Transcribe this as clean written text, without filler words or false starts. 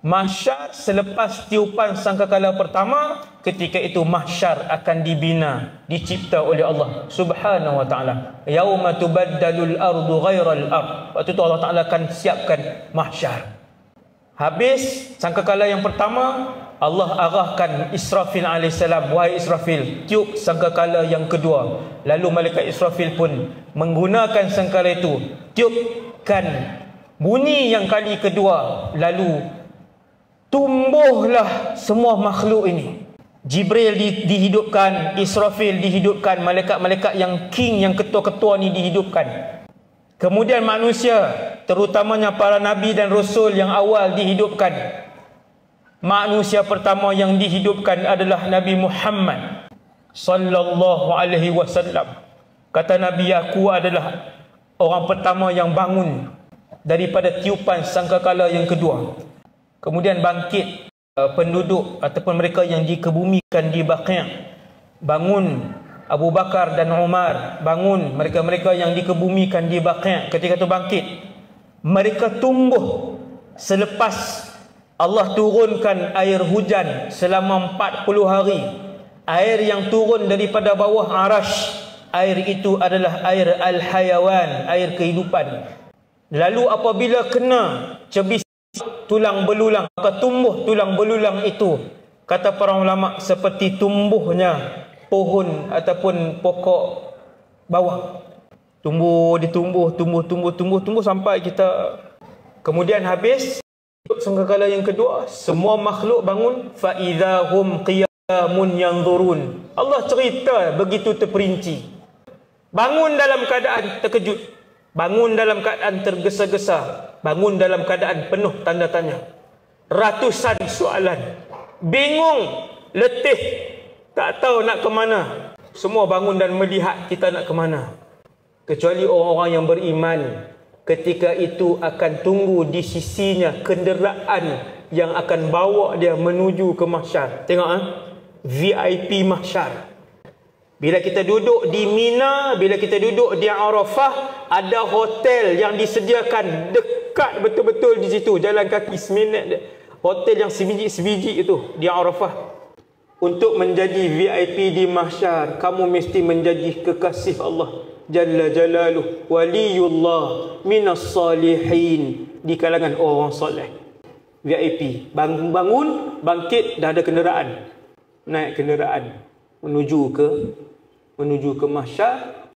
Mahsyar selepas tiupan sangkakala pertama, ketika itu mahsyar akan dibina, dicipta oleh Allah Subhanahu wa taala. Yauma tubaddalul ardu ghairal ard. Waktu itu Allah Taala akan siapkan mahsyar. Habis sangkakala yang pertama, Allah arahkan Israfil alaihissalam, wahai Israfil, tiup sangkakala yang kedua. Lalu malaikat Israfil pun menggunakan sangkakala itu, tiupkan bunyi yang kali kedua, lalu tumbuhlah semua makhluk ini. Jibril dihidupkan, Israfil dihidupkan, malaikat-malaikat yang king, yang ketua-ketua ni dihidupkan. Kemudian manusia, terutamanya para nabi dan rasul yang awal dihidupkan. Manusia pertama yang dihidupkan adalah Nabi Muhammad sallallahu alaihi wasallam. Kata Nabi, aku adalah orang pertama yang bangun daripada tiupan sangkakala yang kedua. Kemudian bangkit penduduk ataupun mereka yang dikebumikan di Baqi'. Bangun Abu Bakar dan Umar, bangun mereka-mereka yang dikebumikan di Baqi'. Ketika itu bangkit, mereka tumbuh selepas Allah turunkan air hujan selama 40 hari. Air yang turun daripada bawah arash, air itu adalah air al-hayawan, air kehidupan. Lalu apabila kena cebis tulang belulang, maka tumbuh tulang belulang itu, kata para ulama, seperti tumbuhnya pohon ataupun pokok bawang. Tumbuh sampai kita kemudian habis sangkakala yang kedua, semua makhluk bangun, fa idzahum qiyamun yanzurun. Allah cerita begitu terperinci. Bangun dalam keadaan terkejut, bangun dalam keadaan tergesa-gesa, bangun dalam keadaan penuh tanda tanya, ratusan soalan, bingung, letih, tak tahu nak ke mana. Semua bangun dan melihat kita nak ke mana. Kecuali orang-orang yang beriman, ketika itu akan tunggu di sisinya kenderaan yang akan bawa dia menuju ke mahsyar. Tengok VIP mahsyar. Bila kita duduk di Mina, bila kita duduk di Arafah, ada hotel yang disediakan dekat betul-betul di situ, jalan kaki seminit. Hotel yang sebiji-sebiji itu di Arafah. Untuk menjadi VIP di mahsyar, kamu mesti menjadi kekasih Allah Jalla Jalaluh, waliyullah minas salihin, di kalangan orang soleh. VIP, bangun, bangkit, dah ada kenderaan, naik kenderaan menuju ke mahsyar.